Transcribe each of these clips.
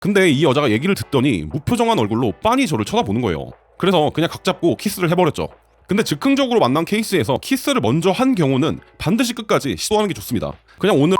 근데 이 여자가 얘기를 듣더니 무표정한 얼굴로 빤히 저를 쳐다보는 거예요. 그래서 그냥 각 잡고 키스를 해버렸죠. 근데 즉흥적으로 만난 케이스에서 키스를 먼저 한 경우는 반드시 끝까지 시도하는 게 좋습니다. 그냥 오늘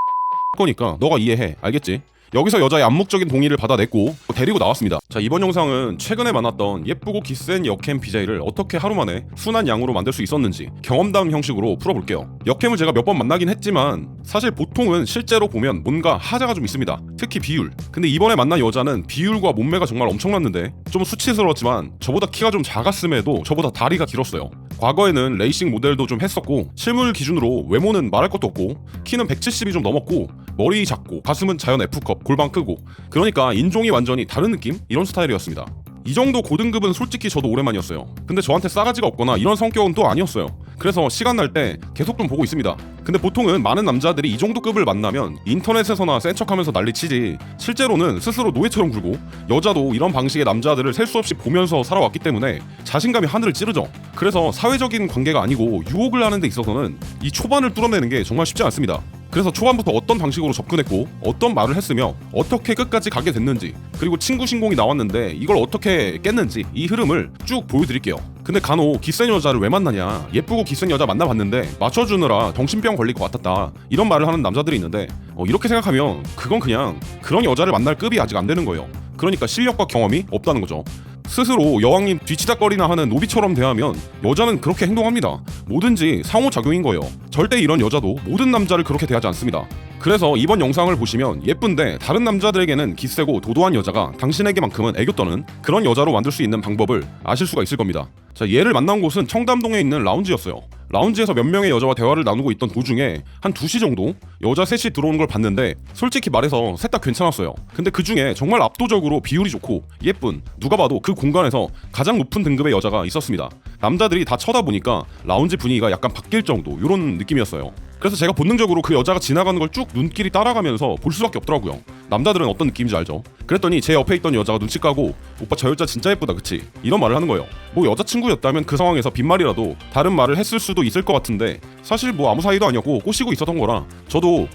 거니까 너가 이해해, 알겠지? 여기서 여자의 암묵적인 동의를 받아냈고 데리고 나왔습니다. 자, 이번 영상은 최근에 만났던 예쁘고 기센 여캠 BJ를 어떻게 하루 만에 순한 양으로 만들 수 있었는지 경험담 형식으로 풀어볼게요. 여캠을 제가 몇 번 만나긴 했지만 사실 보통은 실제로 보면 뭔가 하자가 좀 있습니다. 특히 비율. 근데 이번에 만난 여자는 비율과 몸매가 정말 엄청났는데 좀 수치스러웠지만 저보다 키가 좀 작았음에도 저보다 다리가 길었어요. 과거에는 레이싱 모델도 좀 했었고 실물 기준으로 외모는 말할 것도 없고 키는 170이 좀 넘었고 머리 작고 가슴은 자연 F컵, 골반 크고, 그러니까 인종이 완전히 다른 느낌? 이런 스타일이었습니다. 이 정도 고등급은 솔직히 저도 오랜만이었어요. 근데 저한테 싸가지가 없거나 이런 성격은 또 아니었어요. 그래서 시간 날 때 계속 좀 보고 있습니다. 근데 보통은 많은 남자들이 이 정도 급을 만나면 인터넷에서나 센 척하면서 난리치지 실제로는 스스로 노예처럼 굴고, 여자도 이런 방식의 남자들을 셀 수 없이 보면서 살아왔기 때문에 자신감이 하늘을 찌르죠. 그래서 사회적인 관계가 아니고 유혹을 하는 데 있어서는 이 초반을 뚫어내는 게 정말 쉽지 않습니다. 그래서 초반부터 어떤 방식으로 접근했고 어떤 말을 했으며 어떻게 끝까지 가게 됐는지, 그리고 친구 신공이 나왔는데 이걸 어떻게 깼는지, 이 흐름을 쭉 보여드릴게요. 근데 간혹 기센 여자를 왜 만나냐, 예쁘고 기센 여자 만나봤는데 맞춰주느라 정신병 걸릴 것 같았다, 이런 말을 하는 남자들이 있는데 이렇게 생각하면 그건 그냥 그런 여자를 만날 급이 아직 안 되는 거예요. 그러니까 실력과 경험이 없다는 거죠. 스스로 여왕님 뒤치다거리나 하는 노비처럼 대하면 여자는 그렇게 행동합니다. 뭐든지 상호작용인 거예요. 절대 이런 여자도 모든 남자를 그렇게 대하지 않습니다. 그래서 이번 영상을 보시면 예쁜데 다른 남자들에게는 기세고 도도한 여자가 당신에게만큼은 애교 떠는 그런 여자로 만들 수 있는 방법을 아실 수가 있을 겁니다. 자, 얘를 만난 곳은 청담동에 있는 라운지였어요. 라운지에서 몇 명의 여자와 대화를 나누고 있던 도중에 한 2시 정도 여자 셋이 들어오는 걸 봤는데 솔직히 말해서 셋 다 괜찮았어요. 근데 그 중에 정말 압도적으로 비율이 좋고 예쁜, 누가 봐도 그 공간에서 가장 높은 등급의 여자가 있었습니다. 남자들이 다 쳐다보니까 라운지 분위기가 약간 바뀔 정도, 이런 느낌이었어요. 그래서 제가 본능적으로 그 여자가 지나가는 걸 쭉 눈길이 따라가면서 볼 수밖에 없더라고요. 남자들은 어떤 느낌인지 알죠? 그랬더니 제 옆에 있던 여자가 눈치 까고 오빠 저 여자 진짜 예쁘다 그치? 이런 말을 하는 거예요. 뭐 여자친구였다면 그 상황에서 빈말이라도 다른 말을 했을 수도 있을 것 같은데 사실 뭐 아무 사이도 아니었고 꼬시고 있었던 거라 저도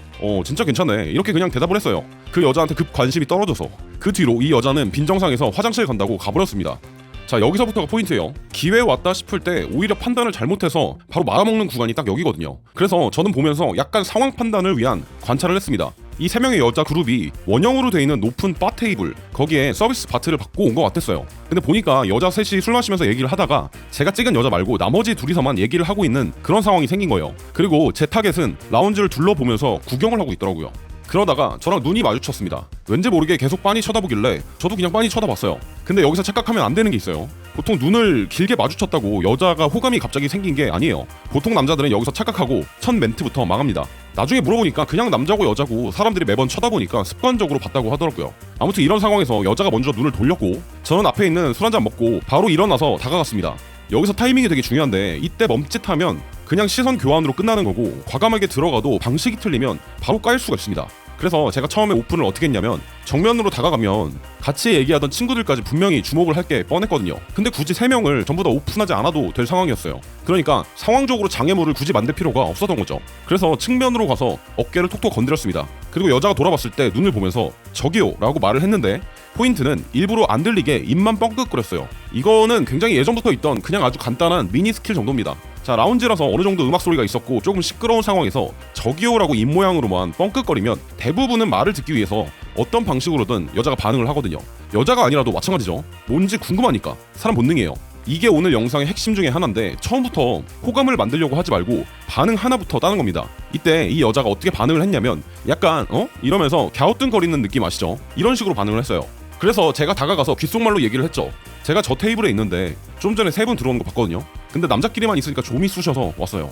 진짜 괜찮네 이렇게 그냥 대답을 했어요. 그 여자한테 급 관심이 떨어져서. 그 뒤로 이 여자는 빈정상에서 화장실 간다고 가버렸습니다. 자, 여기서부터가 포인트예요. 기회 왔다 싶을 때 오히려 판단을 잘못해서 바로 말아먹는 구간이 딱 여기거든요. 그래서 저는 보면서 약간 상황 판단을 위한 관찰을 했습니다. 이 3명의 여자 그룹이 원형으로 돼 있는 높은 바 테이블, 거기에 서비스 바트를 받고 온 것 같았어요. 근데 보니까 여자 셋이 술 마시면서 얘기를 하다가 제가 찍은 여자 말고 나머지 둘이서만 얘기를 하고 있는 그런 상황이 생긴 거예요. 그리고 제 타겟은 라운지를 둘러보면서 구경을 하고 있더라고요. 그러다가 저랑 눈이 마주쳤습니다. 왠지 모르게 계속 빤히 쳐다보길래 저도 그냥 빤히 쳐다봤어요. 근데 여기서 착각하면 안 되는 게 있어요. 보통 눈을 길게 마주쳤다고 여자가 호감이 갑자기 생긴 게 아니에요. 보통 남자들은 여기서 착각하고 첫 멘트부터 망합니다. 나중에 물어보니까 그냥 남자고 여자고 사람들이 매번 쳐다보니까 습관적으로 봤다고 하더라고요. 아무튼 이런 상황에서 여자가 먼저 눈을 돌렸고 저는 앞에 있는 술 한잔 먹고 바로 일어나서 다가갔습니다. 여기서 타이밍이 되게 중요한데 이때 멈칫하면 그냥 시선 교환으로 끝나는 거고, 과감하게 들어가도 방식이 틀리면 바로 까일 수가 있습니다. 그래서 제가 처음에 오픈을 어떻게 했냐면 정면으로 다가가면 같이 얘기하던 친구들까지 분명히 주목을 할 게 뻔했거든요. 근데 굳이 3명을 전부 다 오픈하지 않아도 될 상황이었어요. 그러니까 상황적으로 장애물을 굳이 만들 필요가 없었던 거죠. 그래서 측면으로 가서 어깨를 톡톡 건드렸습니다. 그리고 여자가 돌아봤을 때 눈을 보면서 저기요 라고 말을 했는데 포인트는 일부러 안 들리게 입만 뻥끗거렸어요. 이거는 굉장히 예전부터 있던 그냥 아주 간단한 미니 스킬 정도입니다. 자, 라운지라서 어느 정도 음악 소리가 있었고 조금 시끄러운 상황에서 저기요라고 입모양으로만 뻥끗거리면 대부분은 말을 듣기 위해서 어떤 방식으로든 여자가 반응을 하거든요. 여자가 아니라도 마찬가지죠. 뭔지 궁금하니까. 사람 본능이에요. 이게 오늘 영상의 핵심 중에 하나인데 처음부터 호감을 만들려고 하지 말고 반응 하나부터 따는 겁니다. 이때 이 여자가 어떻게 반응을 했냐면 약간 이러면서 갸우뚱거리는 느낌 아시죠? 이런 식으로 반응을 했어요. 그래서 제가 다가가서 귓속말로 얘기를 했죠. 제가 저 테이블에 있는데 좀 전에 3분 들어오는 거 봤거든요. 근데 남자끼리만 있으니까 좀이 쑤셔서 왔어요.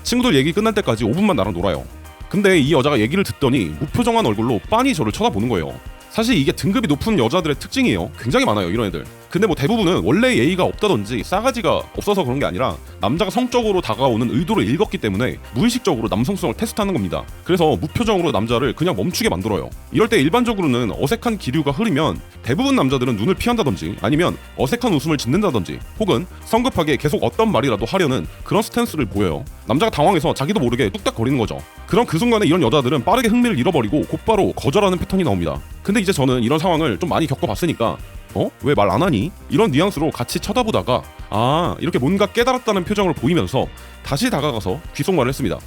친구들 얘기 끝날 때까지 5분만 나랑 놀아요. 근데 이 여자가 얘기를 듣더니 무표정한 얼굴로 빤히 저를 쳐다보는 거예요. 사실 이게 등급이 높은 여자들의 특징이에요. 굉장히 많아요, 이런 애들. 근데 뭐 대부분은 원래 예의가 없다든지 싸가지가 없어서 그런 게 아니라 남자가 성적으로 다가오는 의도를 읽었기 때문에 무의식적으로 남성성을 테스트하는 겁니다. 그래서 무표정으로 남자를 그냥 멈추게 만들어요. 이럴 때 일반적으로는 어색한 기류가 흐르면 대부분 남자들은 눈을 피한다든지 아니면 어색한 웃음을 짓는다든지 혹은 성급하게 계속 어떤 말이라도 하려는 그런 스탠스를 보여요. 남자가 당황해서 자기도 모르게 뚝딱거리는 거죠. 그럼 그 순간에 이런 여자들은 빠르게 흥미를 잃어버리고 곧바로 거절하는 패턴이 나옵니다. 근데 이제 저는 이런 상황을 좀 많이 겪어봤으니까 왜 말 안 하니? 이런 뉘앙스로 같이 쳐다보다가 이렇게 뭔가 깨달았다는 표정을 보이면서 다시 다가가서 귓속말을 했습니다.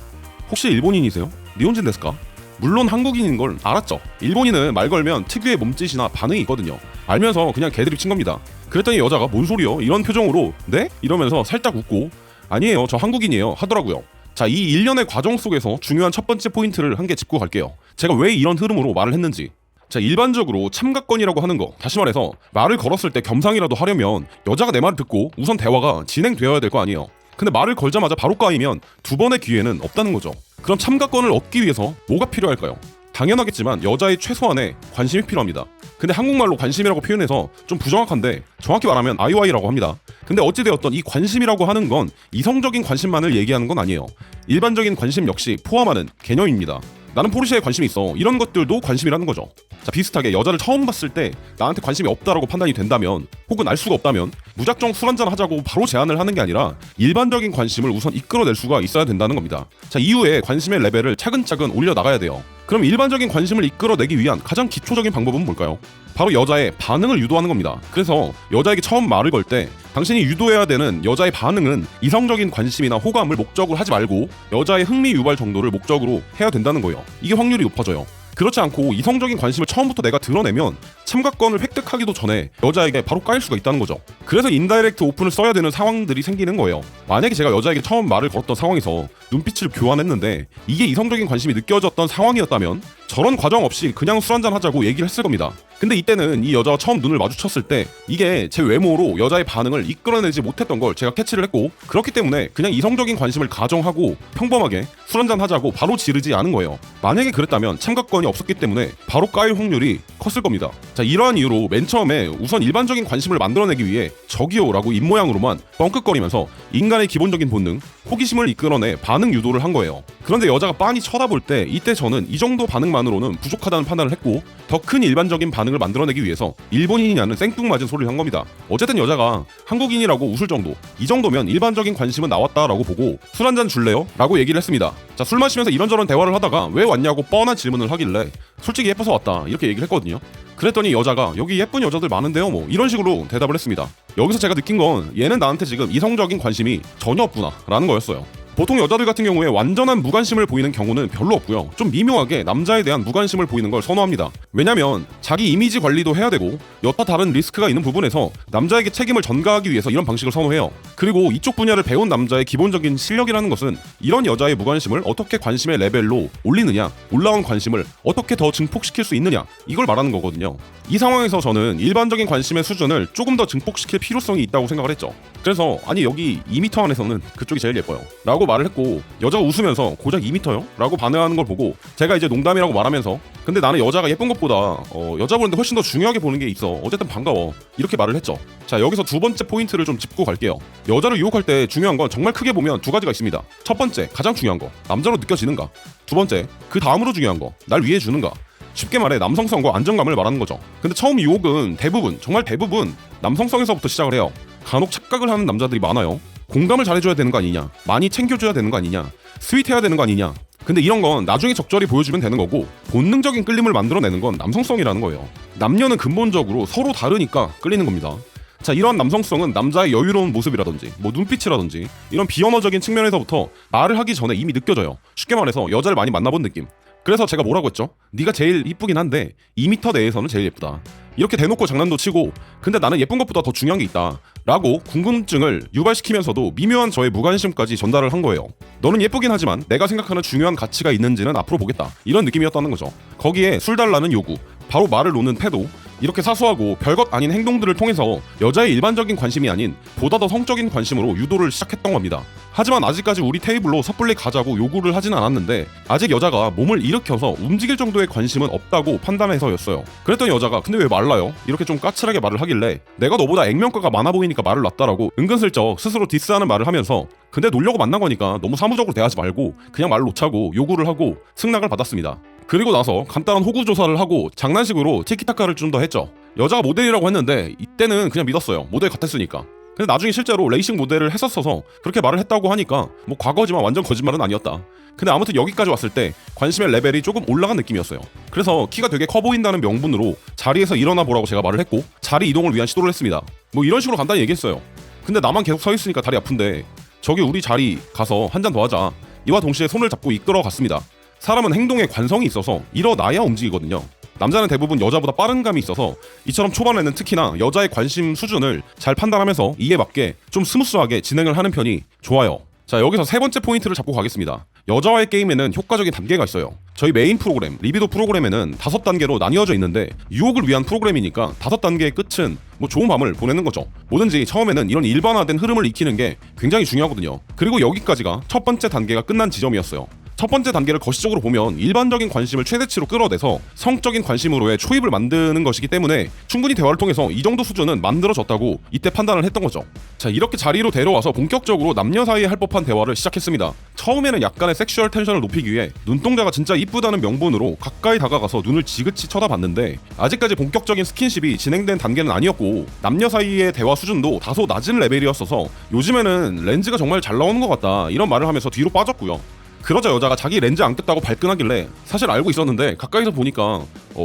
혹시 일본인이세요? 니혼진 데스까? 물론 한국인인 걸 알았죠. 일본인은 말 걸면 특유의 몸짓이나 반응이 있거든요. 알면서 그냥 개드립 친 겁니다. 그랬더니 여자가 뭔 소리요? 이런 표정으로 네? 이러면서 살짝 웃고 아니에요, 저 한국인이에요 하더라고요. 자, 이 일련의 과정 속에서 중요한 첫 번째 포인트를 한 개 짚고 갈게요. 제가 왜 이런 흐름으로 말을 했는지. 자, 일반적으로 참가권이라고 하는 거, 다시 말해서 말을 걸었을 때 겸상이라도 하려면 여자가 내 말을 듣고 우선 대화가 진행되어야 될 거 아니에요. 근데 말을 걸자마자 바로 까이면 두 번의 기회는 없다는 거죠. 그럼 참가권을 얻기 위해서 뭐가 필요할까요? 당연하겠지만 여자의 최소한의 관심이 필요합니다. 근데 한국말로 관심이라고 표현해서 좀 부정확한데 정확히 말하면 IOI라고 합니다. 근데 어찌되었던 이 관심이라고 하는 건 이성적인 관심만을 얘기하는 건 아니에요. 일반적인 관심 역시 포함하는 개념입니다. 나는 포르쉐에 관심이 있어, 이런 것들도 관심이라는 거죠. 자, 비슷하게 여자를 처음 봤을 때 나한테 관심이 없다라고 판단이 된다면 혹은 알 수가 없다면 무작정 술 한잔 하자고 바로 제안을 하는 게 아니라 일반적인 관심을 우선 이끌어낼 수가 있어야 된다는 겁니다. 자, 이후에 관심의 레벨을 차근차근 올려나가야 돼요. 그럼 일반적인 관심을 이끌어내기 위한 가장 기초적인 방법은 뭘까요? 바로 여자의 반응을 유도하는 겁니다. 그래서 여자에게 처음 말을 걸 때 당신이 유도해야 되는 여자의 반응은 이성적인 관심이나 호감을 목적으로 하지 말고 여자의 흥미 유발 정도를 목적으로 해야 된다는 거예요. 이게 확률이 높아져요. 그렇지 않고 이성적인 관심을 처음부터 내가 드러내면 참가권을 획득하기도 전에 여자에게 바로 까일 수가 있다는 거죠. 그래서 인다이렉트 오픈을 써야 되는 상황들이 생기는 거예요. 만약에 제가 여자에게 처음 말을 걸었던 상황에서 눈빛을 교환했는데 이게 이성적인 관심이 느껴졌던 상황이었다면 저런 과정 없이 그냥 술 한잔 하자고 얘기를 했을 겁니다. 근데 이때는 이 여자와 처음 눈을 마주쳤을 때 이게 제 외모로 여자의 반응을 이끌어내지 못했던 걸 제가 캐치를 했고, 그렇기 때문에 그냥 이성적인 관심을 가정하고 평범하게 술 한잔 하자고 바로 지르지 않은 거예요. 만약에 그랬다면 참가권이 없었기 때문에 바로 까일 확률이 컸을 겁니다. 자, 이러한 이유로 맨 처음에 우선 일반적인 관심을 만들어내기 위해 저기요라고 입모양으로만 뻥끗거리면서 인간의 기본적인 본능, 호기심을 이끌어내 반응 유도를 한 거예요. 그런데 여자가 빤히 쳐다볼 때 이때 저는 이 정도 반응만으로는 부족하다는 판단을 했고 더 큰 일반적인 반응을 만들어내기 위해서 일본인이냐는 생뚱맞은 소리를 한 겁니다. 어쨌든 여자가 한국인이라고 웃을 정도, 이 정도면 일반적인 관심은 나왔다라고 보고 술 한잔 줄래요? 라고 얘기를 했습니다. 자, 술 마시면서 이런저런 대화를 하다가 왜 왔냐고 뻔한 질문을 하길래 솔직히 예뻐서 왔다 이렇게 얘기를 했거든요. 그랬더니 여자가 여기 예쁜 여자들 많은데요 뭐 이런 식으로 대답을 했습니다. 여기서 제가 느낀 건 얘는 나한테 지금 이성적인 관심이 전혀 없구나 라는 거였어요. 보통 여자들 같은 경우에 완전한 무관심을 보이는 경우는 별로 없고요. 좀 미묘하게 남자에 대한 무관심을 보이는 걸 선호합니다. 왜냐면 자기 이미지 관리도 해야 되고 여타 다른 리스크가 있는 부분에서 남자에게 책임을 전가하기 위해서 이런 방식을 선호해요. 그리고 이쪽 분야를 배운 남자의 기본적인 실력이라는 것은 이런 여자의 무관심을 어떻게 관심의 레벨로 올리느냐, 올라온 관심을 어떻게 더 증폭시킬 수 있느냐, 이걸 말하는 거거든요. 이 상황에서 저는 일반적인 관심의 수준을 조금 더 증폭시킬 필요성이 있다고 생각을 했죠. 그래서 아니 여기 2m 안에서는 그쪽이 제일 예뻐요 라고 말을 했고, 여자가 웃으면서 고작 2m요? 라고 반응하는 걸 보고 제가 이제 농담이라고 말하면서 근데 나는 여자가 예쁜 것보다 여자 보는데 훨씬 더 중요하게 보는 게 있어, 어쨌든 반가워, 이렇게 말을 했죠. 자, 여기서 두 번째 포인트를 좀 짚고 갈게요. 여자를 유혹할 때 중요한 건 정말 크게 보면 두 가지가 있습니다. 첫 번째, 가장 중요한 거, 남자로 느껴지는가. 두 번째, 그 다음으로 중요한 거, 날 위해 주는가. 쉽게 말해 남성성과 안정감을 말하는 거죠. 근데 처음 유혹은 대부분, 정말 대부분 남성성에서부터 시작을 해요. 간혹 착각을 하는 남자들이 많아요. 공감을 잘해줘야 되는 거 아니냐, 많이 챙겨줘야 되는 거 아니냐, 스윗해야 되는 거 아니냐. 근데 이런 건 나중에 적절히 보여주면 되는 거고, 본능적인 끌림을 만들어내는 건 남성성이라는 거예요. 남녀는 근본적으로 서로 다르니까 끌리는 겁니다. 자, 이런 남성성은 남자의 여유로운 모습이라든지 뭐 눈빛이라든지 이런 비언어적인 측면에서부터 말을 하기 전에 이미 느껴져요. 쉽게 말해서 여자를 많이 만나본 느낌. 그래서 제가 뭐라고 했죠? 네가 제일 이쁘긴 한데 2m 내에서는 제일 예쁘다. 이렇게 대놓고 장난도 치고 근데 나는 예쁜 것보다 더 중요한 게 있다 라고 궁금증을 유발시키면서도 미묘한 저의 무관심까지 전달을 한 거예요. 너는 예쁘긴 하지만 내가 생각하는 중요한 가치가 있는지는 앞으로 보겠다, 이런 느낌이었다는 거죠. 거기에 술 달라는 요구, 바로 말을 놓는 태도, 이렇게 사소하고 별것 아닌 행동들을 통해서 여자의 일반적인 관심이 아닌 보다 더 성적인 관심으로 유도를 시작했던 겁니다. 하지만 아직까지 우리 테이블로 섣불리 가자고 요구를 하진 않았는데 아직 여자가 몸을 일으켜서 움직일 정도의 관심은 없다고 판단해서였어요. 그랬더니 여자가 근데 왜 말라요? 이렇게 좀 까칠하게 말을 하길래 내가 너보다 액면가가 많아 보이니까 말을 놨다라고 은근슬쩍 스스로 디스하는 말을 하면서 근데 놀려고 만난 거니까 너무 사무적으로 대하지 말고 그냥 말을 놓자고 요구를 하고 승낙을 받았습니다. 그리고 나서 간단한 호구 조사를 하고 장난식으로 티키타카를 좀 더 했죠. 여자가 모델이라고 했는데 이때는 그냥 믿었어요. 모델 같았으니까. 근데 나중에 실제로 레이싱 모델을 했었어서 그렇게 말을 했다고 하니까 뭐 과거지만 완전 거짓말은 아니었다. 근데 아무튼 여기까지 왔을 때 관심의 레벨이 조금 올라간 느낌이었어요. 그래서 키가 되게 커 보인다는 명분으로 자리에서 일어나 보라고 제가 말을 했고 자리 이동을 위한 시도를 했습니다. 뭐 이런 식으로 간단히 얘기했어요. 근데 나만 계속 서 있으니까 다리 아픈데 저기 우리 자리 가서 한 잔 더 하자. 이와 동시에 손을 잡고 이끌어 갔습니다. 사람은 행동에 관성이 있어서 일어나야 움직이거든요. 남자는 대부분 여자보다 빠른 감이 있어서 이처럼 초반에는 특히나 여자의 관심 수준을 잘 판단하면서 이에 맞게 좀 스무스하게 진행을 하는 편이 좋아요. 자, 여기서 세 번째 포인트를 잡고 가겠습니다. 여자와의 게임에는 효과적인 단계가 있어요. 저희 메인 프로그램, 리비도 프로그램에는 5단계로 나뉘어져 있는데 유혹을 위한 프로그램이니까 5단계의 끝은 뭐 좋은 밤을 보내는 거죠. 뭐든지 처음에는 이런 일반화된 흐름을 익히는 게 굉장히 중요하거든요. 그리고 여기까지가 첫 번째 단계가 끝난 지점이었어요. 첫 번째 단계를 거시적으로 보면 일반적인 관심을 최대치로 끌어내서 성적인 관심으로의 초입을 만드는 것이기 때문에 충분히 대화를 통해서 이 정도 수준은 만들어졌다고 이때 판단을 했던 거죠. 자, 이렇게 자리로 데려와서 본격적으로 남녀 사이에 할 법한 대화를 시작했습니다. 처음에는 약간의 섹슈얼 텐션을 높이기 위해 눈동자가 진짜 이쁘다는 명분으로 가까이 다가가서 눈을 지그치 쳐다봤는데 아직까지 본격적인 스킨십이 진행된 단계는 아니었고 남녀 사이의 대화 수준도 다소 낮은 레벨이었어서 요즘에는 렌즈가 정말 잘 나오는 것 같다 이런 말을 하면서 뒤로 빠졌고요. 그러자 여자가 자기 렌즈 안 꼈다고 발끈하길래 사실 알고 있었는데 가까이서 보니까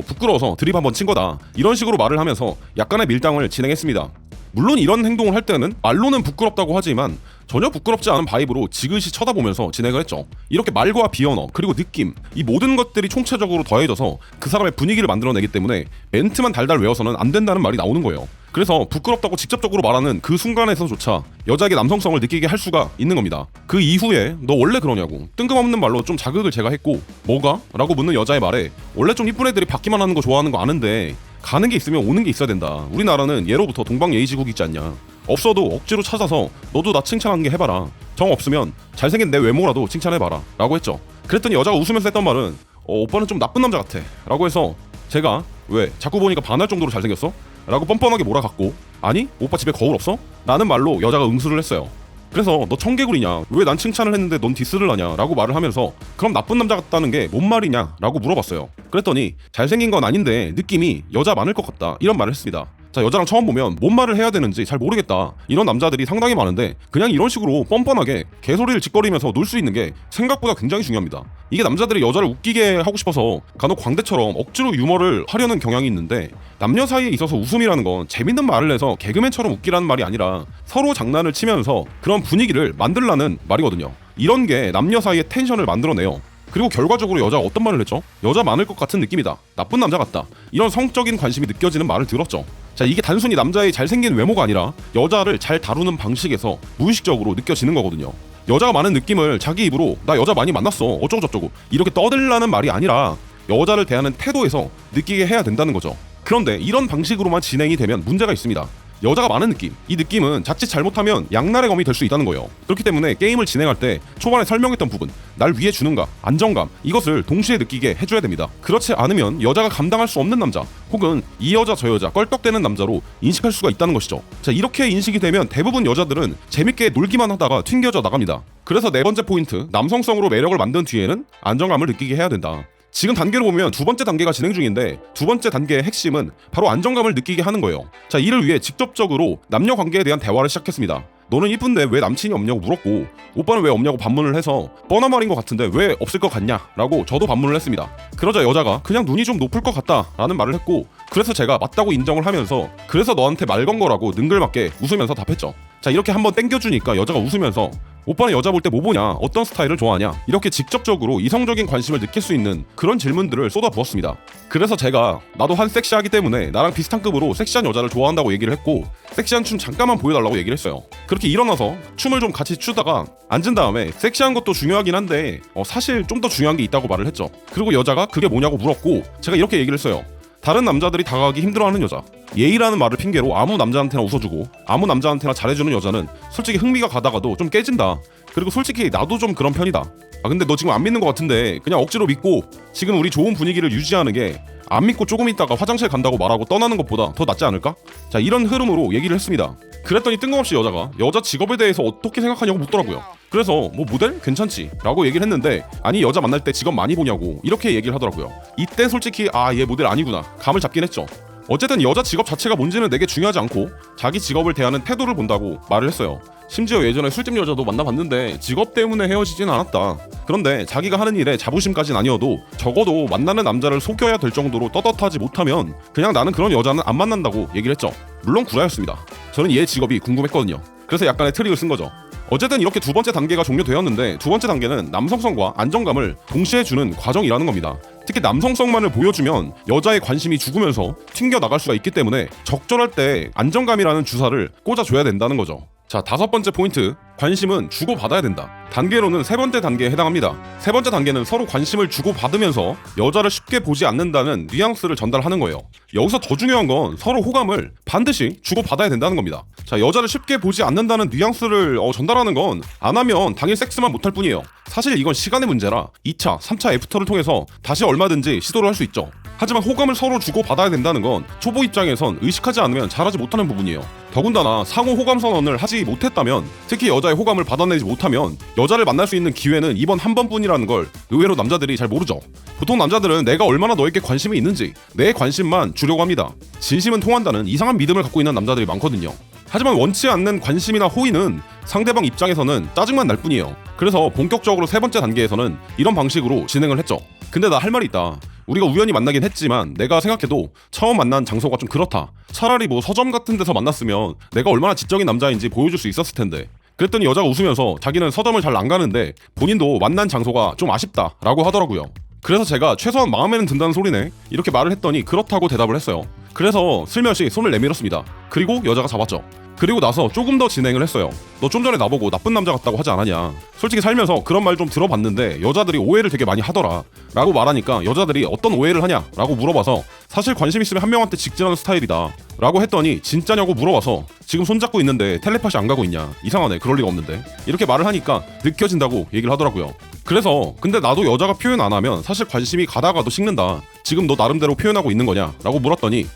부끄러워서 드립 한번 친 거다 이런 식으로 말을 하면서 약간의 밀당을 진행했습니다. 물론 이런 행동을 할 때는 말로는 부끄럽다고 하지만 전혀 부끄럽지 않은 바이브로 지그시 쳐다보면서 진행을 했죠. 이렇게 말과 비언어 그리고 느낌 이 모든 것들이 총체적으로 더해져서 그 사람의 분위기를 만들어내기 때문에 멘트만 달달 외워서는 안 된다는 말이 나오는 거예요. 그래서 부끄럽다고 직접적으로 말하는 그 순간에서조차 여자에게 남성성을 느끼게 할 수가 있는 겁니다. 그 이후에 너 원래 그러냐고 뜬금없는 말로 좀 자극을 제가 했고 뭐가? 라고 묻는 여자의 말에 원래 좀 이쁜 애들이 받기만 하는 거 좋아하는 거 아는데 가는 게 있으면 오는 게 있어야 된다. 우리나라는 예로부터 동방예의지국 있지 않냐. 없어도 억지로 찾아서 너도 나 칭찬하는 게 해봐라. 정 없으면 잘생긴 내 외모라도 칭찬해봐라 라고 했죠. 그랬더니 여자가 웃으면서 했던 말은 오빠는 좀 나쁜 남자 같아 라고 해서 제가 왜 자꾸 보니까 반할 정도로 잘생겼어? 라고 뻔뻔하게 몰아갔고 아니 오빠 집에 거울 없어? 라는 말로 여자가 응수를 했어요. 그래서 너 청개구리냐 왜 난 칭찬을 했는데 넌 디스를 하냐 라고 말을 하면서 그럼 나쁜 남자 같다는 게 뭔 말이냐 라고 물어봤어요. 그랬더니 잘생긴 건 아닌데 느낌이 여자 많을 것 같다 이런 말을 했습니다. 자, 여자랑 처음 보면 뭔 말을 해야 되는지 잘 모르겠다 이런 남자들이 상당히 많은데 그냥 이런 식으로 뻔뻔하게 개소리를 짓거리면서 놀 수 있는 게 생각보다 굉장히 중요합니다. 이게 남자들이 여자를 웃기게 하고 싶어서 간혹 광대처럼 억지로 유머를 하려는 경향이 있는데 남녀 사이에 있어서 웃음이라는 건 재밌는 말을 해서 개그맨처럼 웃기라는 말이 아니라 서로 장난을 치면서 그런 분위기를 만들라는 말이거든요. 이런 게 남녀 사이의 텐션을 만들어내요. 그리고 결과적으로 여자가 어떤 말을 했죠? 여자 많을 것 같은 느낌이다. 나쁜 남자 같다. 이런 성적인 관심이 느껴지는 말을 들었죠. 자, 이게 단순히 남자의 잘생긴 외모가 아니라 여자를 잘 다루는 방식에서 무의식적으로 느껴지는 거거든요. 여자가 많은 느낌을 자기 입으로 나 여자 많이 만났어 어쩌고저쩌고 이렇게 떠들라는 말이 아니라 여자를 대하는 태도에서 느끼게 해야 된다는 거죠. 그런데 이런 방식으로만 진행이 되면 문제가 있습니다. 여자가 많은 느낌, 이 느낌은 자칫 잘못하면 양날의 검이 될 수 있다는 거예요. 그렇기 때문에 게임을 진행할 때 초반에 설명했던 부분, 날 위해 주는가, 안정감, 이것을 동시에 느끼게 해줘야 됩니다. 그렇지 않으면 여자가 감당할 수 없는 남자, 혹은 이 여자 저 여자 껄떡대는 남자로 인식할 수가 있다는 것이죠. 자, 이렇게 인식이 되면 대부분 여자들은 재밌게 놀기만 하다가 튕겨져 나갑니다. 그래서 네 번째 포인트, 남성성으로 매력을 만든 뒤에는 안정감을 느끼게 해야 된다. 지금 단계로 보면 두 번째 단계가 진행 중인데 두 번째 단계의 핵심은 바로 안정감을 느끼게 하는 거예요. 자, 이를 위해 직접적으로 남녀 관계에 대한 대화를 시작했습니다. 너는 이쁜데 왜 남친이 없냐고 물었고 오빠는 왜 없냐고 반문을 해서 뻔한 말인 것 같은데 왜 없을 것 같냐 라고 저도 반문을 했습니다. 그러자 여자가 그냥 눈이 좀 높을 것 같다 라는 말을 했고 그래서 제가 맞다고 인정을 하면서 그래서 너한테 말 건 거라고 능글맞게 웃으면서 답했죠. 자, 이렇게 한번 땡겨주니까 여자가 웃으면서 오빠는 여자 볼 때 뭐 보냐? 어떤 스타일을 좋아하냐? 이렇게 직접적으로 이성적인 관심을 느낄 수 있는 그런 질문들을 쏟아부었습니다. 그래서 제가 나도 한 섹시하기 때문에 나랑 비슷한 급으로 섹시한 여자를 좋아한다고 얘기를 했고 섹시한 춤 잠깐만 보여달라고 얘기를 했어요. 그렇게 일어나서 춤을 좀 같이 추다가 앉은 다음에 섹시한 것도 중요하긴 한데 사실 좀 더 중요한 게 있다고 말을 했죠. 그리고 여자가 그게 뭐냐고 물었고 제가 이렇게 얘기를 했어요. 다른 남자들이 다가가기 힘들어하는 여자, 예의라는 말을 핑계로 아무 남자한테나 웃어주고 아무 남자한테나 잘해주는 여자는 솔직히 흥미가 가다가도 좀 깨진다. 그리고 솔직히 나도 좀 그런 편이다. 근데 너 지금 안 믿는 것 같은데 그냥 억지로 믿고 지금 우리 좋은 분위기를 유지하는 게 안 믿고 조금 있다가 화장실 간다고 말하고 떠나는 것보다 더 낫지 않을까? 자, 이런 흐름으로 얘기를 했습니다. 그랬더니 뜬금없이 여자가 여자 직업에 대해서 어떻게 생각하냐고 묻더라고요. 그래서 뭐 모델? 괜찮지? 라고 얘기를 했는데 아니 여자 만날 때 직업 많이 보냐고 이렇게 얘기를 하더라고요. 이때 솔직히 얘 모델 아니구나 감을 잡긴 했죠. 어쨌든 여자 직업 자체가 뭔지는 내게 중요하지 않고 자기 직업을 대하는 태도를 본다고 말을 했어요. 심지어 예전에 술집 여자도 만나봤는데 직업 때문에 헤어지진 않았다. 그런데 자기가 하는 일에 자부심까진 아니어도 적어도 만나는 남자를 속여야 될 정도로 떳떳하지 못하면 그냥 나는 그런 여자는 안 만난다고 얘기를 했죠. 물론 구라였습니다. 저는 얘 직업이 궁금했거든요. 그래서 약간의 트릭을 쓴 거죠. 어쨌든 이렇게 두 번째 단계가 종료되었는데 두 번째 단계는 남성성과 안정감을 동시에 주는 과정이라는 겁니다. 특히 남성성만을 보여주면 여자의 관심이 죽으면서 튕겨나갈 수가 있기 때문에 적절할 때 안정감이라는 주사를 꽂아줘야 된다는 거죠. 자, 다섯 번째 포인트. 관심은 주고받아야 된다. 단계로는 세 번째 단계에 해당합니다. 세 번째 단계는 서로 관심을 주고받으면서 여자를 쉽게 보지 않는다는 뉘앙스를 전달하는 거예요. 여기서 더 중요한 건 서로 호감을 반드시 주고받아야 된다는 겁니다. 자, 여자를 쉽게 보지 않는다는 뉘앙스를 전달하는 건 안 하면 당일 섹스만 못할 뿐이에요. 사실 이건 시간의 문제라 2차, 3차 애프터를 통해서 다시 얼마든지 시도를 할 수 있죠. 하지만 호감을 서로 주고받아야 된다는 건 초보 입장에선 의식하지 않으면 잘하지 못하는 부분이에요. 더군다나 상호 호감 선언을 하지 못했다면, 특히 여자의 호감을 받아내지 못하면 여자를 만날 수 있는 기회는 이번 한 번뿐이라는 걸 의외로 남자들이 잘 모르죠. 보통 남자들은 내가 얼마나 너에게 관심이 있는지 내 관심만 주려고 합니다. 진심은 통한다는 이상한 믿음을 갖고 있는 남자들이 많거든요. 하지만 원치 않는 관심이나 호의는 상대방 입장에서는 짜증만 날 뿐이에요. 그래서 본격적으로 세 번째 단계에서는 이런 방식으로 진행을 했죠. 근데 나 할 말이 있다. 우리가 우연히 만나긴 했지만 내가 생각해도 처음 만난 장소가 좀 그렇다. 차라리 뭐 서점 같은 데서 만났으면 내가 얼마나 지적인 남자인지 보여줄 수 있었을 텐데. 그랬더니 여자가 웃으면서 자기는 서점을 잘 안 가는데 본인도 만난 장소가 좀 아쉽다라고 하더라고요. 그래서 제가 최소한 마음에는 든다는 소리네 이렇게 말을 했더니 그렇다고 대답을 했어요. 그래서 슬며시 손을 내밀었습니다. 그리고 여자가 잡았죠. 그리고 나서 조금 더 진행을 했어요. 너 좀 전에 나보고 나쁜 남자 같다고 하지 않았냐. 솔직히 살면서 그런 말 좀 들어봤는데 여자들이 오해를 되게 많이 하더라 라고 말하니까 여자들이 어떤 오해를 하냐 라고 물어봐서 사실 관심 있으면 한 명한테 직진하는 스타일이다 라고 했더니 진짜냐고 물어봐서 지금 손잡고 있는데 텔레파시 안 가고 있냐, 이상하네, 그럴 리가 없는데, 이렇게 말을 하니까 느껴진다고 얘기를 하더라고요. 그래서 근데 나도 여자가 표현 안 하면 사실 관심이 가다가도 식는다. 지금 너 나름대로 표현하고 있는 거냐 라고 물었더니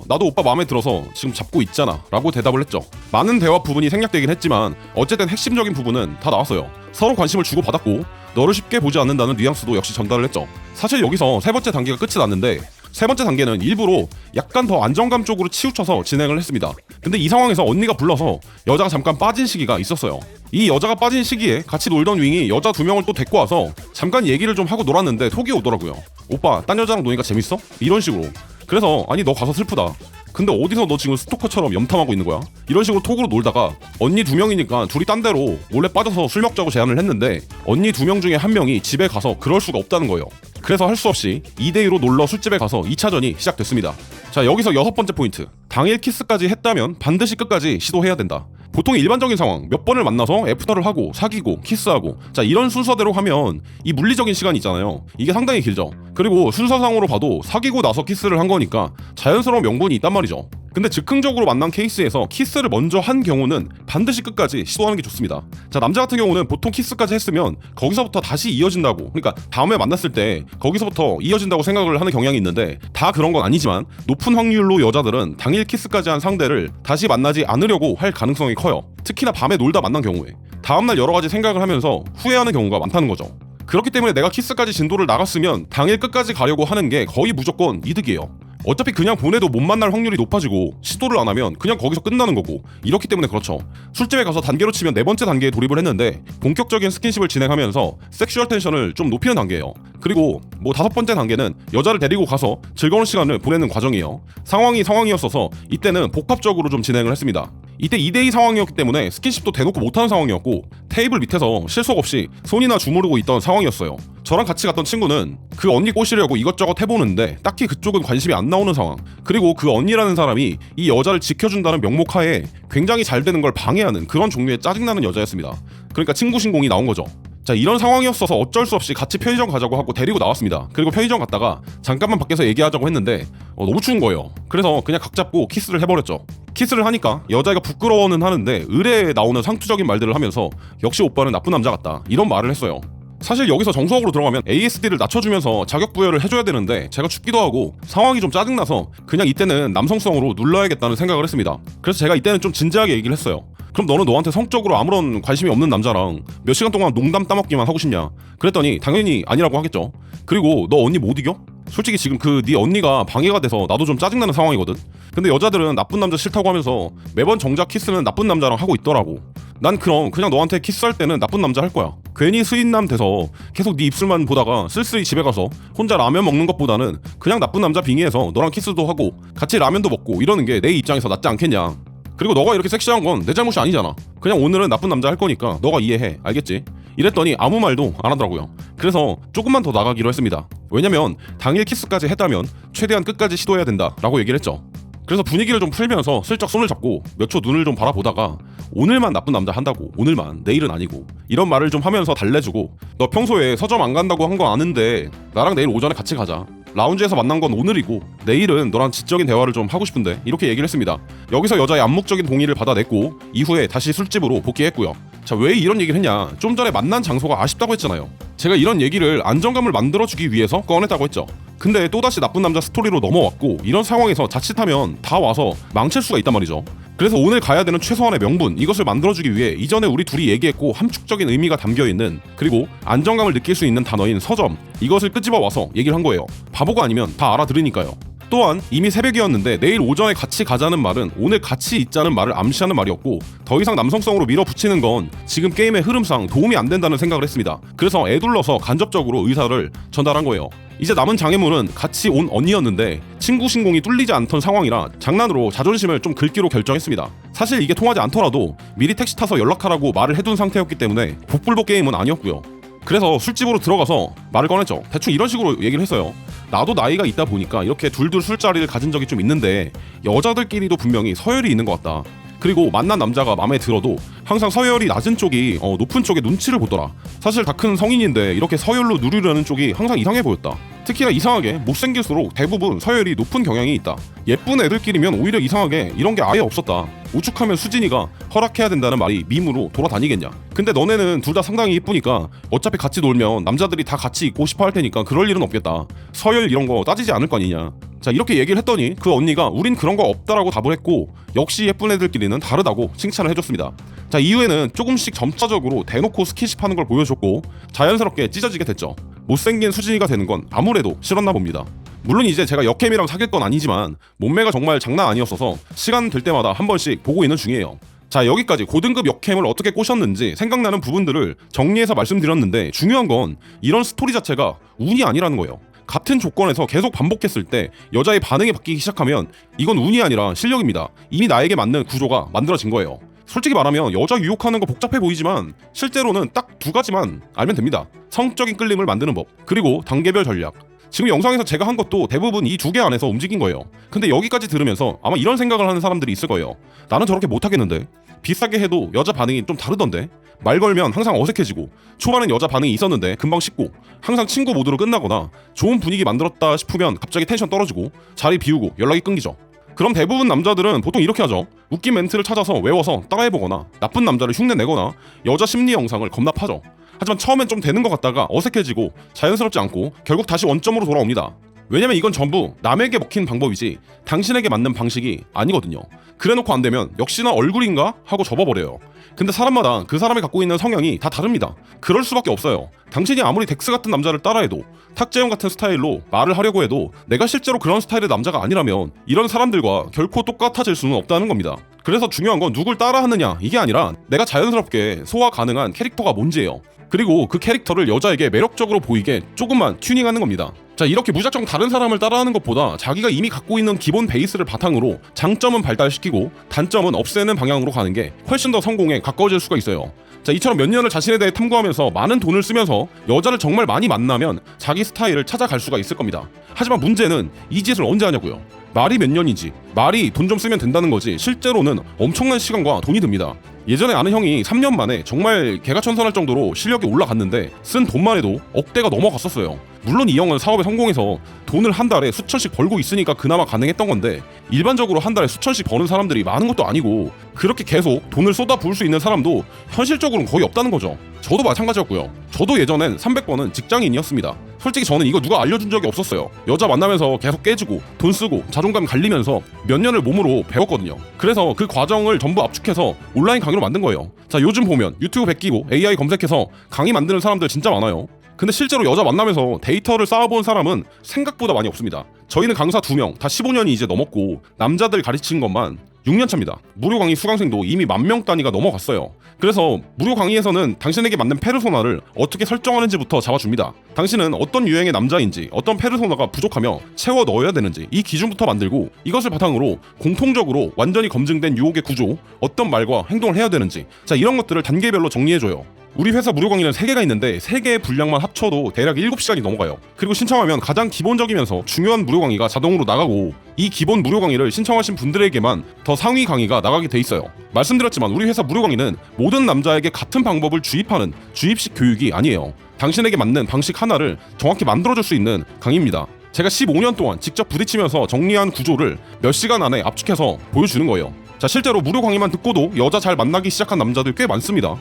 나도 오빠 마음에 들어서 지금 잡고 있잖아 라고 대답을 했죠. 많은 대화 부분이 생략되긴 했지만 어쨌든 핵심적인 부분은 다 나왔어요. 서로 관심을 주고받았고 너를 쉽게 보지 않는다는 뉘앙스도 역시 전달을 했죠. 사실 여기서 세 번째 단계가 끝이 났는데 세 번째 단계는 일부러 약간 더 안정감 쪽으로 치우쳐서 진행을 했습니다. 근데 이 상황에서 언니가 불러서 여자가 잠깐 빠진 시기가 있었어요. 이 여자가 빠진 시기에 같이 놀던 윙이 여자 2명을 또 데리고 와서 잠깐 얘기를 좀 하고 놀았는데 톡이 오더라고요. 오빠 딴 여자랑 노니까 재밌어? 이런 식으로. 그래서 아니 너 가서 슬프다. 근데 어디서 너 지금 스토커처럼 염탐하고 있는 거야? 이런 식으로 톡으로 놀다가 언니 2명이니까 둘이 딴 데로 몰래 빠져서 술 먹자고 제안을 했는데 언니 2명 중에 한 명이 집에 가서 그럴 수가 없다는 거예요. 그래서 할 수 없이 2대2로 놀러 술집에 가서 2차전이 시작됐습니다. 자, 여기서 여섯 번째 포인트. 당일 키스까지 했다면 반드시 끝까지 시도해야 된다. 보통 일반적인 상황 몇 번을 만나서 애프터를 하고 사귀고 키스하고 자 이런 순서대로 하면 이 물리적인 시간이 있잖아요. 이게 상당히 길죠. 그리고 순서상으로 봐도 사귀고 나서 키스를 한 거니까 자연스러운 명분이 있단 말이죠. 근데 즉흥적으로 만난 케이스에서 키스를 먼저 한 경우는 반드시 끝까지 시도하는 게 좋습니다. 자, 남자 같은 경우는 보통 키스까지 했으면 거기서부터 다시 이어진다고, 그러니까 다음에 만났을 때 거기서부터 이어진다고 생각을 하는 경향이 있는데 다 그런 건 아니지만 높은 확률로 여자들은 당일 키스까지 한 상대를 다시 만나지 않으려고 할 가능성이 커요. 특히나 밤에 놀다 만난 경우에 다음날 여러 가지 생각을 하면서 후회하는 경우가 많다는 거죠. 그렇기 때문에 내가 키스까지 진도를 나갔으면 당일 끝까지 가려고 하는 게 거의 무조건 이득이에요. 어차피 그냥 보내도 못 만날 확률이 높아지고 시도를 안 하면 그냥 거기서 끝나는 거고, 이렇기 때문에 그렇죠. 술집에 가서 단계로 치면 네 번째 단계에 돌입을 했는데 본격적인 스킨십을 진행하면서 섹슈얼 텐션을 좀 높이는 단계예요. 그리고 뭐 다섯 번째 단계는 여자를 데리고 가서 즐거운 시간을 보내는 과정이에요. 상황이었어서 이때는 복합적으로 좀 진행을 했습니다. 이때 2대2 상황이었기 때문에 스킨십도 대놓고 못하는 상황이었고 테이블 밑에서 실속 없이 손이나 주무르고 있던 상황이었어요. 저랑 같이 갔던 친구는 그 언니 꼬시려고 이것저것 해보는데 딱히 그쪽은 관심이 안 나오는 상황, 그리고 그 언니라는 사람이 이 여자를 지켜준다는 명목하에 굉장히 잘 되는 걸 방해하는 그런 종류의 짜증나는 여자였습니다. 그러니까 친구 신공이 나온 거죠. 자, 이런 상황이었어서 어쩔 수 없이 같이 편의점 가자고 하고 데리고 나왔습니다. 그리고 편의점 갔다가 잠깐만 밖에서 얘기하자고 했는데 너무 추운 거예요. 그래서 그냥 각 잡고 키스를 해버렸죠. 키스를 하니까 여자애가 부끄러워는 하는데 의뢰에 나오는 상투적인 말들을 하면서 역시 오빠는 나쁜 남자 같다 이런 말을 했어요. 사실 여기서 정석으로 들어가면 ASD를 낮춰주면서 자격 부여를 해줘야 되는데 제가 춥기도 하고 상황이 좀 짜증나서 그냥 이때는 남성성으로 눌러야겠다는 생각을 했습니다. 그래서 제가 이때는 좀 진지하게 얘기를 했어요. 그럼 너는 너한테 성적으로 아무런 관심이 없는 남자랑 몇 시간 동안 농담 따먹기만 하고 싶냐? 그랬더니 당연히 아니라고 하겠죠. 그리고 너 언니 못 이겨? 솔직히 지금 그 네 언니가 방해가 돼서 나도 좀 짜증나는 상황이거든. 근데 여자들은 나쁜 남자 싫다고 하면서 매번 정작 키스는 나쁜 남자랑 하고 있더라고. 난 그럼 그냥 너한테 키스할 때는 나쁜 남자 할 거야. 괜히 스윗남 돼서 계속 네 입술만 보다가 쓸쓸히 집에 가서 혼자 라면 먹는 것보다는 그냥 나쁜 남자 빙의해서 너랑 키스도 하고 같이 라면도 먹고 이러는 게 내 입장에서 낫지 않겠냐. 그리고 너가 이렇게 섹시한 건 내 잘못이 아니잖아. 그냥 오늘은 나쁜 남자 할 거니까 너가 이해해. 알겠지? 이랬더니 아무 말도 안 하더라고요. 그래서 조금만 더 나가기로 했습니다. 왜냐면 당일 키스까지 했다면 최대한 끝까지 시도해야 된다라고 얘기를 했죠. 그래서 분위기를 좀 풀면서 슬쩍 손을 잡고 몇 초 눈을 좀 바라보다가 오늘만 나쁜 남자 한다고, 오늘만, 내일은 아니고 이런 말을 좀 하면서 달래주고 너 평소에 서점 안 간다고 한 거 아는데 나랑 내일 오전에 같이 가자. 라운지에서 만난 건 오늘이고 내일은 너랑 지적인 대화를 좀 하고 싶은데 이렇게 얘기를 했습니다. 여기서 여자의 암묵적인 동의를 받아냈고 이후에 다시 술집으로 복귀했고요. 자, 왜 이런 얘기를 했냐? 좀 전에 만난 장소가 아쉽다고 했잖아요. 제가 이런 얘기를 안정감을 만들어주기 위해서 꺼냈다고 했죠. 근데 또다시 나쁜 남자 스토리로 넘어왔고 이런 상황에서 자칫하면 다 와서 망칠 수가 있단 말이죠. 그래서 오늘 가야 되는 최소한의 명분 이것을 만들어주기 위해 이전에 우리 둘이 얘기했고 함축적인 의미가 담겨있는 그리고 안정감을 느낄 수 있는 단어인 서점 이것을 끄집어 와서 얘기를 한 거예요. 바보가 아니면 다 알아들으니까요. 또한 이미 새벽이었는데 내일 오전에 같이 가자는 말은 오늘 같이 있자는 말을 암시하는 말이었고 더 이상 남성성으로 밀어붙이는 건 지금 게임의 흐름상 도움이 안 된다는 생각을 했습니다. 그래서 애둘러서 간접적으로 의사를 전달한 거예요. 이제 남은 장애물은 같이 온 언니였는데 친구 신공이 뚫리지 않던 상황이라 장난으로 자존심을 좀 긁기로 결정했습니다. 사실 이게 통하지 않더라도 미리 택시 타서 연락하라고 말을 해둔 상태였기 때문에 복불복 게임은 아니었고요. 그래서 술집으로 들어가서 말을 꺼냈죠. 대충 이런 식으로 얘기를 했어요. 나도 나이가 있다 보니까 이렇게 둘둘 술자리를 가진 적이 좀 있는데 여자들끼리도 분명히 서열이 있는 것 같다. 그리고 만난 남자가 마음에 들어도 항상 서열이 낮은 쪽이 높은 쪽에 눈치를 보더라. 사실 다 큰 성인인데 이렇게 서열로 누리려는 쪽이 항상 이상해 보였다. 특히나 이상하게 못생길수록 대부분 서열이 높은 경향이 있다. 예쁜 애들끼리면 오히려 이상하게 이런 게 아예 없었다. 우축하면 수진이가 허락해야 된다는 말이 밈으로 돌아다니겠냐. 근데 너네는 둘 다 상당히 예쁘니까 어차피 같이 놀면 남자들이 다 같이 있고 싶어 할 테니까 그럴 일은 없겠다. 서열 이런 거 따지지 않을 거 아니냐. 자, 이렇게 얘기를 했더니 그 언니가 우린 그런 거 없다라고 답을 했고 역시 예쁜 애들끼리는 다르다고 칭찬을 해줬습니다. 자, 이후에는 조금씩 점차적으로 대놓고 스킨십하는 걸 보여줬고 자연스럽게 찢어지게 됐죠. 못생긴 수진이가 되는 건 아무래도 싫었나 봅니다. 물론 이제 제가 역캠이랑 사귈 건 아니지만 몸매가 정말 장난 아니었어서 시간 될 때마다 한 번씩 보고 있는 중이에요. 자, 여기까지 고등급 역캠을 어떻게 꼬셨는지 생각나는 부분들을 정리해서 말씀드렸는데 중요한 건 이런 스토리 자체가 운이 아니라는 거예요. 같은 조건에서 계속 반복했을 때 여자의 반응이 바뀌기 시작하면 이건 운이 아니라 실력입니다. 이미 나에게 맞는 구조가 만들어진 거예요. 솔직히 말하면 여자 유혹하는 거 복잡해 보이지만 실제로는 딱 두 가지만 알면 됩니다. 성적인 끌림을 만드는 법, 그리고 단계별 전략. 지금 영상에서 제가 한 것도 대부분 이 두 개 안에서 움직인 거예요. 근데 여기까지 들으면서 아마 이런 생각을 하는 사람들이 있을 거예요. 나는 저렇게 못하겠는데? 비싸게 해도 여자 반응이 좀 다르던데? 말 걸면 항상 어색해지고 초반엔 여자 반응이 있었는데 금방 식고 항상 친구 모드로 끝나거나 좋은 분위기 만들었다 싶으면 갑자기 텐션 떨어지고 자리 비우고 연락이 끊기죠. 그럼 대부분 남자들은 보통 이렇게 하죠. 웃긴 멘트를 찾아서 외워서 따라해보거나 나쁜 남자를 흉내내거나 여자 심리 영상을 겁나 파죠. 하지만 처음엔 좀 되는 것 같다가 어색해지고 자연스럽지 않고 결국 다시 원점으로 돌아옵니다. 왜냐면 이건 전부 남에게 먹힌 방법이지 당신에게 맞는 방식이 아니거든요. 그래놓고 안 되면 역시나 얼굴인가? 하고 접어버려요. 근데 사람마다 그 사람이 갖고 있는 성향이 다 다릅니다. 그럴 수밖에 없어요. 당신이 아무리 덱스 같은 남자를 따라해도 탁재영 같은 스타일로 말을 하려고 해도 내가 실제로 그런 스타일의 남자가 아니라면 이런 사람들과 결코 똑같아질 수는 없다는 겁니다. 그래서 중요한 건 누굴 따라하느냐 이게 아니라 내가 자연스럽게 소화 가능한 캐릭터가 뭔지예요. 그리고 그 캐릭터를 여자에게 매력적으로 보이게 조금만 튜닝하는 겁니다. 자, 이렇게 무작정 다른 사람을 따라하는 것보다 자기가 이미 갖고 있는 기본 베이스를 바탕으로 장점은 발달시키고 단점은 없애는 방향으로 가는 게 훨씬 더 성공에 가까워질 수가 있어요. 자, 이처럼 몇 년을 자신에 대해 탐구하면서 많은 돈을 쓰면서 여자를 정말 많이 만나면 자기 스타일을 찾아갈 수가 있을 겁니다. 하지만 문제는 이 짓을 언제 하냐고요. 말이 몇 년이지, 말이 돈 좀 쓰면 된다는 거지 실제로는 엄청난 시간과 돈이 듭니다. 예전에 아는 형이 3년 만에 정말 개가천선할 정도로 실력이 올라갔는데 쓴 돈만 해도 억대가 넘어갔었어요. 물론 이 형은 사업에 성공해서 돈을 한 달에 수천씩 벌고 있으니까 그나마 가능했던 건데, 일반적으로 한 달에 수천씩 버는 사람들이 많은 것도 아니고 그렇게 계속 돈을 쏟아 부을 수 있는 사람도 현실적으로는 거의 없다는 거죠. 저도 마찬가지였고요. 저도 예전엔 300번은 직장인이었습니다. 솔직히 저는 이거 누가 알려준 적이 없었어요. 여자 만나면서 계속 깨지고 돈 쓰고 자존감 갈리면서 몇 년을 몸으로 배웠거든요. 그래서 그 과정을 전부 압축해서 온라인 강의로 만든 거예요. 자, 요즘 보면 유튜브 베끼고 AI 검색해서 강의 만드는 사람들 진짜 많아요. 근데 실제로 여자 만나면서 데이터를 쌓아본 사람은 생각보다 많이 없습니다. 저희는 강사 2명 다 15년이 이제 넘었고 남자들 가르친 것만 6년 차입니다. 무료 강의 수강생도 이미 10,000명 단위가 넘어갔어요. 그래서 무료 강의에서는 당신에게 맞는 페르소나를 어떻게 설정하는지부터 잡아줍니다. 당신은 어떤 유형의 남자인지, 어떤 페르소나가 부족하며 채워 넣어야 되는지 이 기준부터 만들고, 이것을 바탕으로 공통적으로 완전히 검증된 유혹의 구조, 어떤 말과 행동을 해야 되는지, 자, 이런 것들을 단계별로 정리해줘요. 우리 회사 무료 강의는 3개가 있는데 3개의 분량만 합쳐도 대략 7시간이 넘어가요. 그리고 신청하면 가장 기본적이면서 중요한 무료 강의가 자동으로 나가고, 이 기본 무료 강의를 신청하신 분들에게만 더 상위 강의가 나가게 돼 있어요. 말씀드렸지만 우리 회사 무료 강의는 모든 남자에게 같은 방법을 주입하는 주입식 교육이 아니에요. 당신에게 맞는 방식 하나를 정확히 만들어줄 수 있는 강의입니다. 제가 15년 동안 직접 부딪히면서 정리한 구조를 몇 시간 안에 압축해서 보여주는 거예요. 자, 실제로 무료 강의만 듣고도 여자 잘 만나기 시작한 남자들 꽤 많습니다.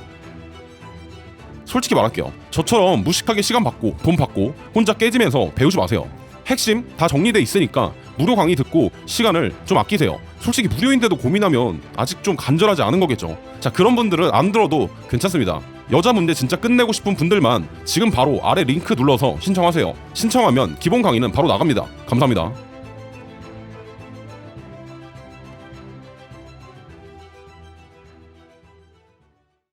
솔직히 말할게요. 저처럼 무식하게 시간 받고 돈 받고 혼자 깨지면서 배우지 마세요. 핵심 다 정리돼 있으니까 무료 강의 듣고 시간을 좀 아끼세요. 솔직히 무료인데도 고민하면 아직 좀 간절하지 않은 거겠죠. 자, 그런 분들은 안 들어도 괜찮습니다. 여자 문제 진짜 끝내고 싶은 분들만 지금 바로 아래 링크 눌러서 신청하세요. 신청하면 기본 강의는 바로 나갑니다. 감사합니다.